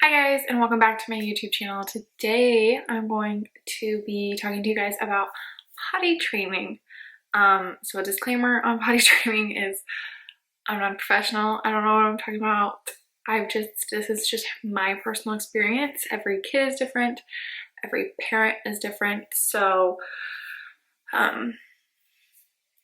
Hi guys, and welcome back to my YouTube channel. Today I'm going to be talking to you guys about potty training. So a disclaimer on potty training is I'm not a professional. I don't know what I'm talking about. This is just my personal experience. Every kid is different. Every parent is different. So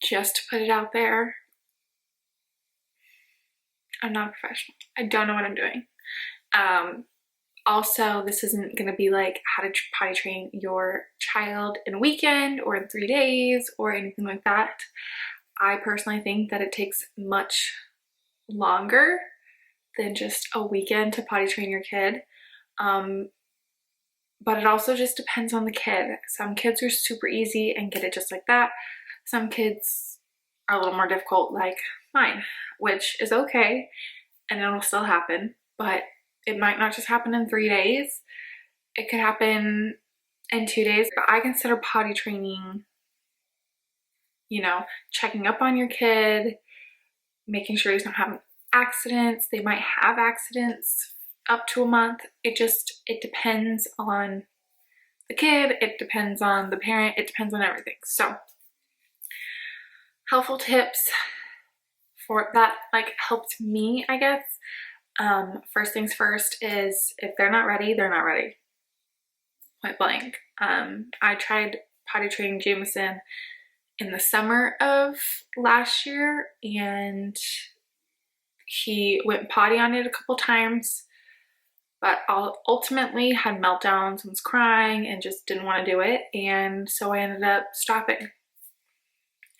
just to put it out there, I'm not a professional. I don't know what I'm doing. Also, this isn't going to be like how to potty train your child in a weekend or in 3 days or anything like that. I personally think that it takes much longer than just a weekend to potty train your kid. But it also just depends on the kid. Some kids are super easy and get it just like that. Some kids are a little more difficult, like mine, which is okay and it'll still happen, but it might not just happen in 3 days. It could happen in 2 days. But I consider potty training, checking up on your kid, making sure he's not having accidents. They might have accidents up to a month. It depends on the kid. It depends on the parent. It depends on everything. So helpful tips for that helped me, I guess. First things first is if they're not ready, they're not ready. Point blank. I tried potty training Jameson in the summer of last year and he went potty on it a couple times, but ultimately had meltdowns and was crying and just didn't want to do it. And so I ended up stopping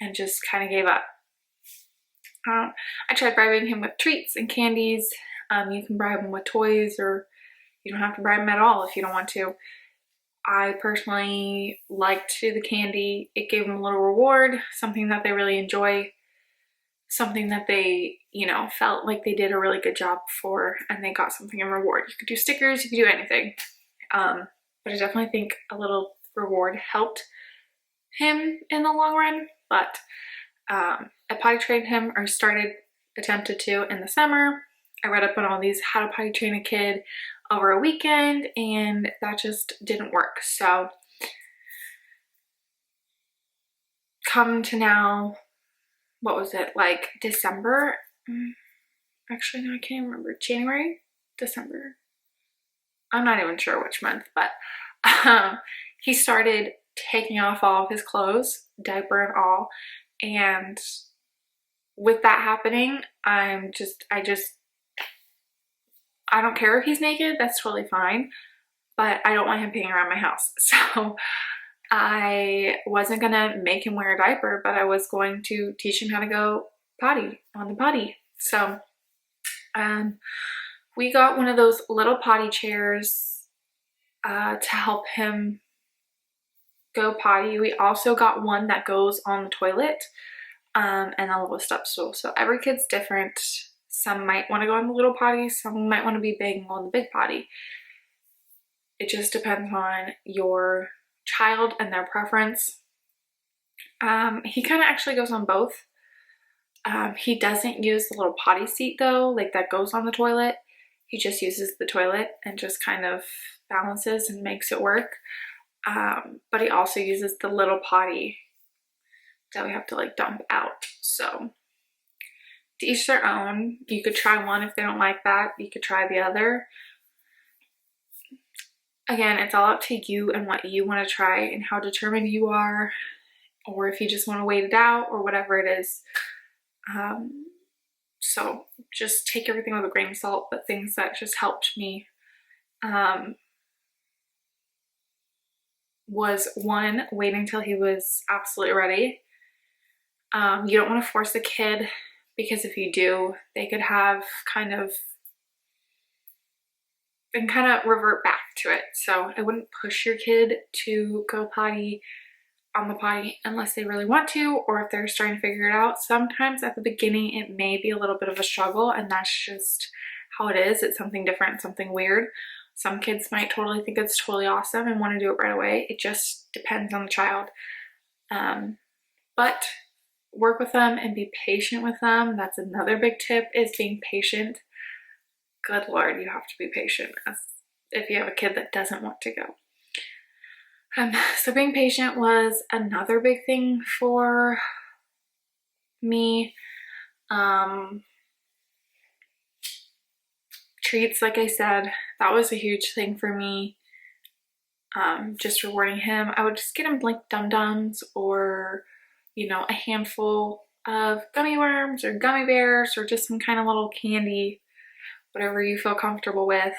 and just kind of gave up. I tried bribing him with treats and candies. You can bribe them with toys, or you don't have to bribe them at all if you don't want to. I personally liked the candy. It gave them a little reward, something that they really enjoy, something that they, felt like they did a really good job for, and they got something in reward. You could do stickers, you could do anything. But I definitely think a little reward helped him in the long run. But I potty trained him, or attempted to in the summer. I read up on all these how to potty train a kid over a weekend, and that just didn't work. So come to now, what was it, like December? Actually, no, I can't remember. January? December? I'm not even sure which month, but he started taking off all of his clothes, diaper and all, and with that happening, I don't care if he's naked, that's totally fine, but I don't want him peeing around my house. So I wasn't gonna make him wear a diaper, but I was going to teach him how to go potty on the potty. So we got one of those little potty chairs to help him go potty. We also got one that goes on the toilet and a little step stool. So every kid's different. Some might want to go on the little potty, some might want to be big and go on the big potty. It just depends on your child and their preference. He kind of actually goes on both. He doesn't use the little potty seat though, like that goes on the toilet. He just uses the toilet and just kind of balances and makes it work. But he also uses the little potty that we have to dump out. So to each their own. You could try one if they don't like that. You could try the other. Again, it's all up to you and what you want to try and how determined you are, or if you just want to wait it out or whatever it is. So just take everything with a grain of salt, but things that just helped me was one, waiting till he was absolutely ready. You don't want to force the kid, because if you do, they could have kind of revert back to it. So I wouldn't push your kid to go potty on the potty unless they really want to, or if they're starting to figure it out. Sometimes at the beginning it may be a little bit of a struggle, and that's just how it is. It's something different, something weird. Some kids might totally think it's totally awesome and want to do it right away. It just depends on the child. But work with them and be patient with them. That's another big tip, is being patient. good Lord, you have to be patient as if you have a kid that doesn't want to go. So being patient was another big thing for me. Treats, like I said, that was a huge thing for me. Just rewarding him. I would just get him like Dum-Dums or, you know, a handful of gummy worms or gummy bears or just some kind of little candy, whatever you feel comfortable with.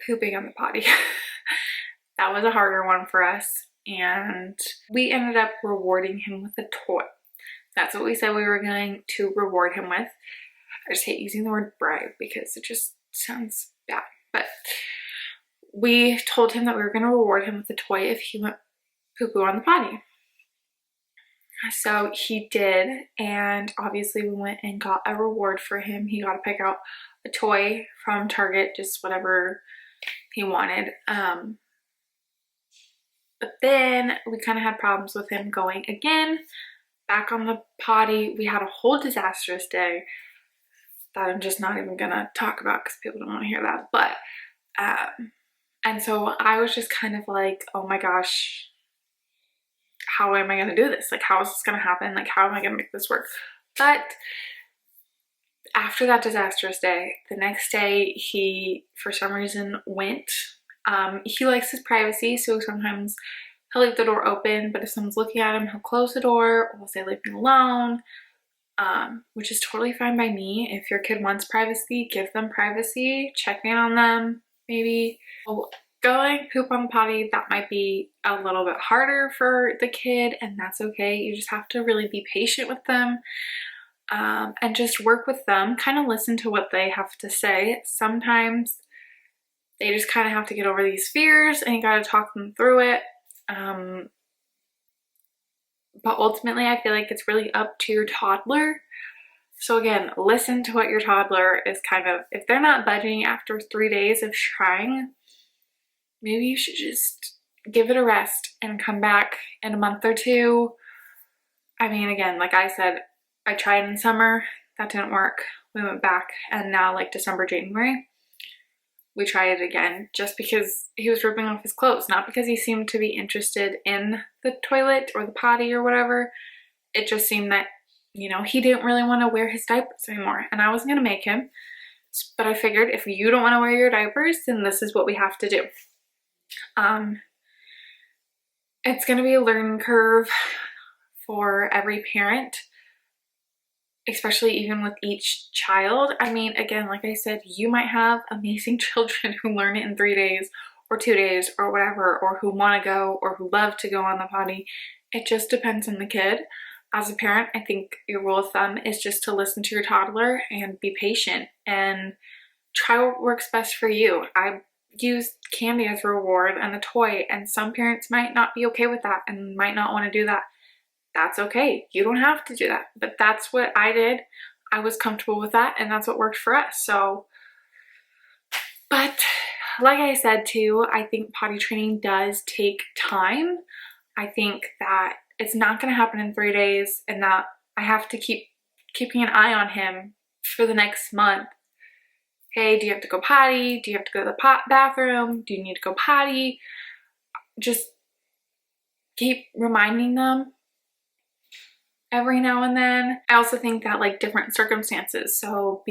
Pooping on the potty. That was a harder one for us, and we ended up rewarding him with a toy. That's what we said we were going to reward him with. I just hate using the word bribe because it just sounds bad, but we told him that we were going to reward him with a toy if he went poo-poo on the potty. So he did, and obviously we went and got a reward for him. He got to pick out a toy from Target, just whatever he wanted. But then we kind of had problems with him going again back on the potty. We had a whole disastrous day that I'm just not even gonna talk about because people don't want to hear that. But and so I was just kind of like, oh my gosh, how am I gonna do this? Like, how is this gonna happen? Like, how am I gonna make this work? But after that disastrous day, the next day he, for some reason, went. He likes his privacy, so sometimes he'll leave the door open, but if someone's looking at him, he'll close the door or he'll say, leave me alone, which is totally fine by me. If your kid wants privacy, give them privacy, check in on them, maybe. Going poop on the potty, that might be a little bit harder for the kid, and that's okay. You just have to really be patient with them. And just work with them, kind of listen to what they have to say. Sometimes they just kind of have to get over these fears and you got to talk them through it. But ultimately I feel like it's really up to your toddler. So again, listen to what your toddler is kind of, if they're not budging after 3 days of trying, maybe you should just give it a rest and come back in a month or two. I mean, again, like I said, I tried in summer, that didn't work. We went back, and now like December, January, we tried it again just because he was ripping off his clothes, not because he seemed to be interested in the toilet or the potty or whatever. It just seemed that, you know, he didn't really want to wear his diapers anymore, and I wasn't gonna make him, but I figured if you don't want to wear your diapers, then this is what we have to do. It's gonna be a learning curve for every parent, especially even with each child. I mean, again, like I said, you might have amazing children who learn it in 3 days or 2 days or whatever, or who want to go or who love to go on the potty. It just depends on the kid. As a parent, I think your rule of thumb is just to listen to your toddler and be patient and try what works best for you. I use candy as a reward and a toy, and some parents might not be okay with that and might not want to do that. That's okay. You don't have to do that, but that's what I did. I was comfortable with that, and that's what worked for us. So, but like I said too, I think potty training does take time. I think that it's not going to happen in 3 days, and that I have to keeping an eye on him for the next month. Hey, do you have to go potty? Do you have to go to the bathroom? Do you need to go potty? Just keep reminding them every now and then. I also think that like different circumstances, so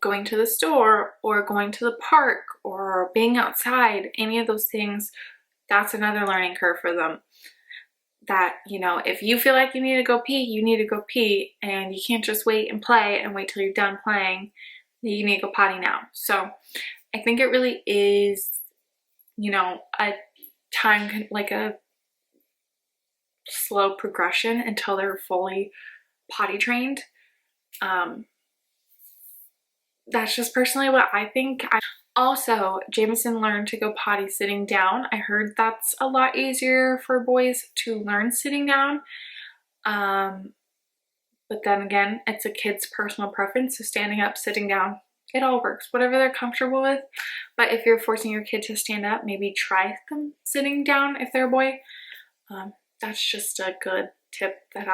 going to the store or going to the park or being outside, any of those things, that's another learning curve for them. That, you know, if you feel like you need to go pee, you need to go pee, and you can't just wait and play and wait till you're done playing. You need to go potty now. So I think it really is, you know, a time, like a slow progression until they're fully potty trained. That's just personally what I think. Also, Jameson learned to go potty sitting down. I heard that's a lot easier for boys to learn sitting down. But then again, it's a kid's personal preference, so standing up, sitting down, it all works, whatever they're comfortable with. But if you're forcing your kid to stand up, maybe try them sitting down if they're a boy. That's just a good tip that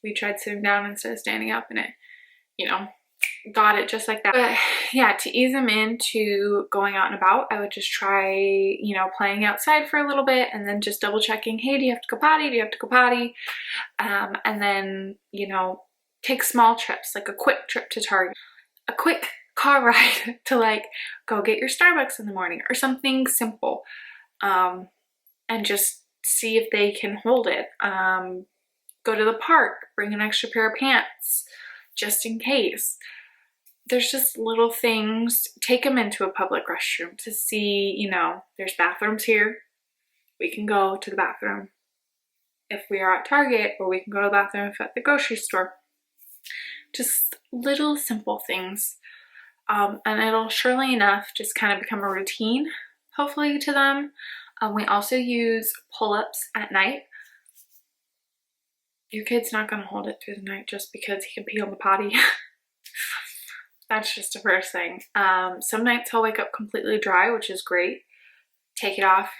we tried sitting down instead of standing up, and it, got it just like that. But yeah, to ease him into going out and about, I would just try, you know, playing outside for a little bit and then just double checking, hey, do you have to go potty? Do you have to go potty? And then, you know, take small trips, like a quick trip to Target, a quick car ride to like go get your Starbucks in the morning or something simple, and just see if they can hold it. Go to the park, bring an extra pair of pants just in case. There's just little things. Take them into a public restroom to see, you know, there's bathrooms here. We can go to the bathroom if we are at Target, or we can go to the bathroom if at the grocery store. Just little simple things. And it'll surely enough just kind of become a routine, hopefully, to them. We also use pull-ups at night. Your kid's not going to hold it through the night just because he can pee on the potty. That's just the first thing. Some nights he'll wake up completely dry, which is great. Take it off.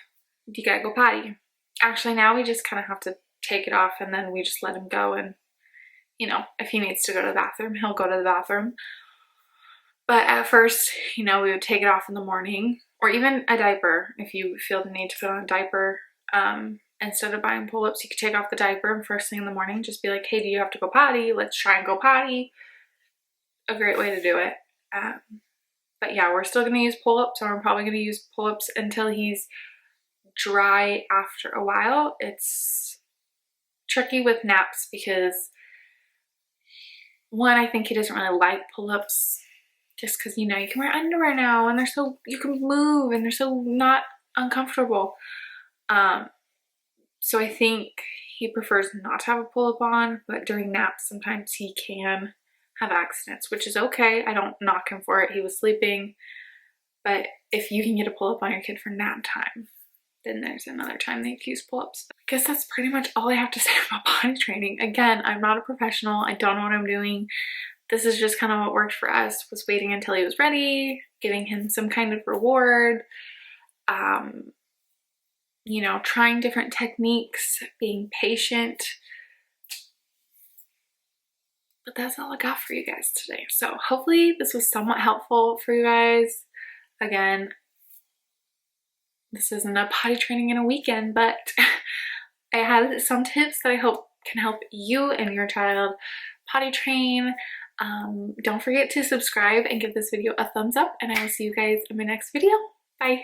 You gotta go potty. Actually, now we just kind of have to take it off and then we just let him go. And, you know, if he needs to go to the bathroom, he'll go to the bathroom. But at first, you know, we would take it off in the morning, or even a diaper. If you feel the need to put on a diaper, instead of buying pull-ups, you could take off the diaper and first thing in the morning, just be like, hey, do you have to go potty? Let's try and go potty. A great way to do it. But yeah, we're still gonna use pull-ups, or I'm probably gonna use pull-ups until he's dry after a while. It's tricky with naps because, one, I think he doesn't really like pull-ups just because, you know, you can wear underwear now and they're so, you can move and they're so not uncomfortable. So I think he prefers not to have a pull-up on, but during naps sometimes he can have accidents, which is okay. I don't knock him for it. He was sleeping. But if you can get a pull-up on your kid for nap time, then there's another time they can use pull-ups. I guess that's pretty much all I have to say about potty training. Again, I'm not a professional. I don't know what I'm doing. This is just kind of what worked for us, was waiting until he was ready, giving him some kind of reward, you know, trying different techniques, being patient. But that's all I got for you guys today. So hopefully this was somewhat helpful for you guys. Again, this isn't a potty training in a weekend, but I had some tips that I hope can help you and your child potty train. Don't forget to subscribe and give this video a thumbs up, and I will see you guys in my next video. Bye.